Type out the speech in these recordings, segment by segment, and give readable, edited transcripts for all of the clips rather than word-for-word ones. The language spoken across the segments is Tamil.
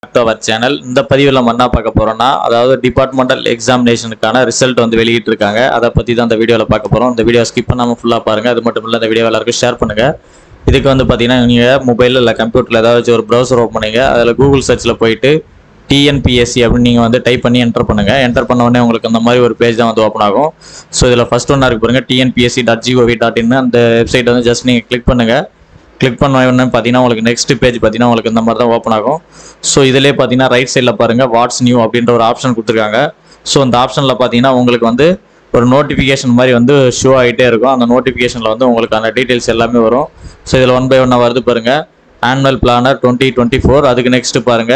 to our channel. இந்த பதிவுல நம்ம என்ன பார்க்க போறோம்னா அதாவது டிபார்ட்மெண்டல் எக்ஸாமினேஷனுக்கான ரிசல்ட் வந்து வெளியிட்டு இருக்காங்க. அத பத்தி தான் இந்த வீடியோல பார்க்க போறோம். இந்த வீடியோ ஸ்கிப் பண்ணாம ஃபுல்லா பாருங்க. அது மட்டும் இல்ல இந்த வீடியோ எல்லாருக்கும் ஷேர் பண்ணுங்க. இதுக்கு வந்து பாத்தீங்கன்னா நீங்க மொபைல்ல இல்ல கம்ப்யூட்டர்ல ஏதாவது ஒரு browser ஓபன் பண்ணுங்க. அதுல Google searchல போயிட்டு TNPSC அப்படி நீங்க வந்து டைப் பண்ணி என்டர் பண்ணுங்க. என்டர் பண்ண உடனே உங்களுக்கு அந்த மாதிரி ஒரு பேஜ் தான் வந்து ஓபன் ஆகும். சோ இதுல ஃபர்ஸ்ட் ஒன்னா இருக்கு பாருங்க tnpsc.gov.in அந்த வெப்சைட் வந்து ஜஸ்ட் நீங்க கிளிக் பண்ணுங்க. கிளிக் பண்ண உடனே பாத்தீங்கன்னா உங்களுக்கு நெக்ஸ்ட் பேஜ் பாத்தீங்கன்னா உங்களுக்கு இந்த மாதிரி தான் ஓபன் ஆகும். சோ இதிலே பாத்தீங்கன்னா ரைட் சைடுல பாருங்க வாட்ஸ் நியூ அப்படின்ற ஒரு ஆப்ஷன் கொடுத்திருக்காங்க. சோ அந்த ஆப்ஷன்ல பாத்தீங்கன்னா உங்களுக்கு வந்து ஒரு நோட்டிஃபிகேஷன் மாதிரி வந்து ஷோ ஆகிட்டே இருக்கும். அந்த நோட்டிஃபிகேஷன்ல வந்து உங்களுக்கான டீடைல்ஸ் எல்லாமே வரும். ஸோ இதில் 1 by 1 வருது பாருங்க. ஆனுவல் பிளானர் 2024 அதுக்கு நெக்ஸ்ட் பாருங்க.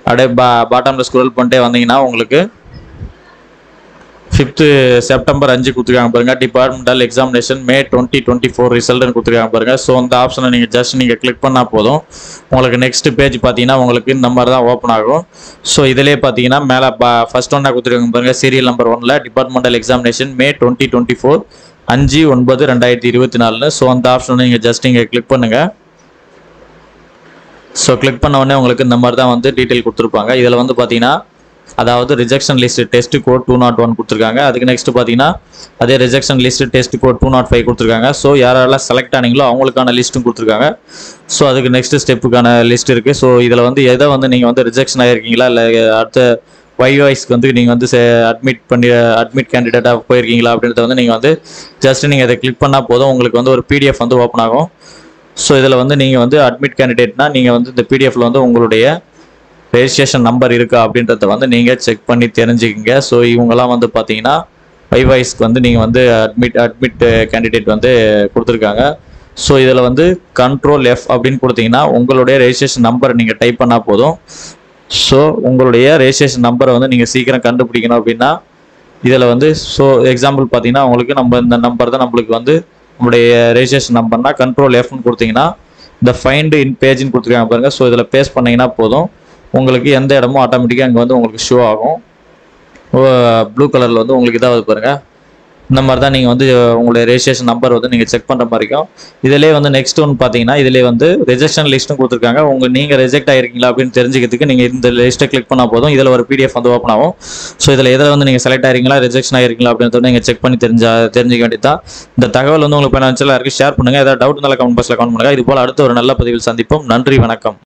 அப்படியே பாட்டம்ல ஸ்க்ரோல் பண்ணிட்டே வந்தீங்கன்னா உங்களுக்கு 5th செப்டம்பர் 5 கொடுத்துருக்காங்க பாருங்க. டிபார்ட்மெண்டல் எக்ஸாமினேஷன் மே 2024 ரிசல்ட்னு கொடுத்துருக்காங்க பாருங்க. ஸோ அந்த ஆப்ஷனை நீங்கள் கிளிக் பண்ணால் போதும். உங்களுக்கு நெக்ஸ்ட் பேஜ் பார்த்தீங்கன்னா உங்களுக்கு இந்த மாதிரி தான் ஓப்பன் ஆகும். ஸோ இதிலே பார்த்தீங்கன்னா மேலே ஃபர்ஸ்ட் ஒன்னா கொடுத்துருக்காங்க பாருங்க. சீரியல் நம்பர் 1ல டிபார்ட்மெண்டல் எக்ஸாமினேஷன் மே 2024 5/9/2024. ஸோ அந்த ஆப்ஷனை நீங்கள் ஜஸ்ட் இங்கே கிளிக் பண்ணுங்க. ஸோ கிளிக் பண்ண உடனே உங்களுக்கு இந்த மாதிரி தான் வந்து டீட்டெயில் கொடுத்துருப்பாங்க. இதில் வந்து பார்த்தீங்கன்னா அதாவது ரிஜெக்ஷன் லிஸ்ட் டெஸ்ட் கோட் 201 கொடுத்துருக்காங்க. அதுக்கு நெக்ஸ்ட் பார்த்தீங்கன்னா அதே ரிஜெக்ஷன் லிஸ்ட் டெஸ்ட் கோட் 205 கொடுத்துருக்காங்க. ஸோ யாரெல்லாம் செலக்ட் ஆனீங்களோ அவங்களுக்கான லிஸ்ட்டும் கொடுத்துருக்காங்க. ஸோ அதுக்கு நெக்ஸ்ட் ஸ்டெப்புக்கான லிஸ்ட் இருக்குது. ஸோ இதில் வந்து எதை வந்து நீங்கள் வந்து ரிஜெக்ஷன் ஆகிருக்கீங்களா இல்லை அடுத்த வைவாய்ஸ்க்கு வந்து நீங்கள் வந்து அட்மிட் கேண்டிடேட்டாக போயிருக்கீங்களா அப்படின்றத வந்து நீங்கள் வந்து ஜஸ்ட் நீங்கள் இதை கிளிக் பண்ணால் போதும். உங்களுக்கு வந்து ஒரு PDF வந்து ஓப்பன் ஆகும். ஸோ இதில் வந்து நீங்கள் வந்து அட்மிட் கேண்டிடேட்னா நீங்கள் வந்து இந்த PDFல வந்து உங்களுடைய ரெஜிஸ்ட்ரேஷன் நம்பர் இருக்கா அப்படின்றத வந்து நீங்கள் செக் பண்ணி தெரிஞ்சுக்கிங்க. ஸோ இவங்கெல்லாம் வந்து பார்த்தீங்கன்னா வைவாய்ஸ்க்கு வந்து நீங்கள் வந்து அட்மிட் கேண்டிடேட் வந்து கொடுத்துருக்காங்க. ஸோ இதில் வந்து Ctrl F அப்படின்னு கொடுத்தீங்கன்னா உங்களுடைய ரெஜிஸ்ட்ரேஷன் நம்பர் நீங்கள் டைப் பண்ணால் போதும். ஸோ உங்களுடைய ரெஜிஸ்ட்ரேஷன் நம்பரை வந்து நீங்கள் சீக்கிரம் கண்டுபிடிக்கணும் அப்படின்னா இதில் வந்து ஸோ எக்ஸாம்பிள் பார்த்தீங்கன்னா உங்களுக்கு இந்த நம்பர் தான் நம்மளுக்கு வந்து நம்மளுடைய ரெஜிஸ்ட்ரேஷன் நம்பர்னா Ctrl Fன்னு கொடுத்தீங்கன்னா இந்த ஃபைண்ட் இன் பேஜ்னு கொடுத்துருக்காங்க பாருங்கள். ஸோ இதில் பேஸ்ட் பண்ணிங்கன்னா போதும். உங்களுக்கு எந்த இடமும் ஆட்டோமேட்டிக்காக இங்கே வந்து உங்களுக்கு ஷோ ஆகும். ப்ளூ கலரில் வந்து உங்களுக்கு இதாவது பாருங்கள். இந்த மாதிரி தான் நீங்கள் வந்து உங்களுடைய ரெஜிஸ்ட்ரேஷன் நம்பர் வந்து நீங்கள் செக் பண்ணுற மாதிரி இருக்கும். இதிலே வந்து நெக்ஸ்ட் ஒன்று பார்த்தீங்கன்னா இதிலே வந்து ரிஜெக்ஷன் லிஸ்ட்டும் கொடுத்துருக்காங்க. நீங்கள் ரிஜெக்ட் ஆகிருக்கீங்களா அப்படின்னு தெரிஞ்சுக்கிறதுக்கு நீங்கள் இந்த லிஸ்ட்டை கிளிக் பண்ணால் போதும். இதில் ஒரு PDF வந்து ஓப்பன் ஆகும். ஸோ இதில் எதில் வந்து நீங்கள் செலக்ட் ஆகிருக்கீங்களா ரிஜெக்ஷன் ஆகிருக்கீங்களா அப்படின்றத நீங்கள் செக் பண்ணி தெரிஞ்சுக்க வேண்டியதான். இந்த தகவல் வந்து உங்களுக்கு பயனுள்ள யாருக்கு ஷேர் பண்ணுங்கள். ஏதாவது டவுட் இருந்தாலும் கமெண்ட் பாக்ஸில் கமெண்ட் பண்ணுங்கள். இது போல் அடுத்த ஒரு நல்ல பதிவில் சந்திப்போம். நன்றி, வணக்கம்.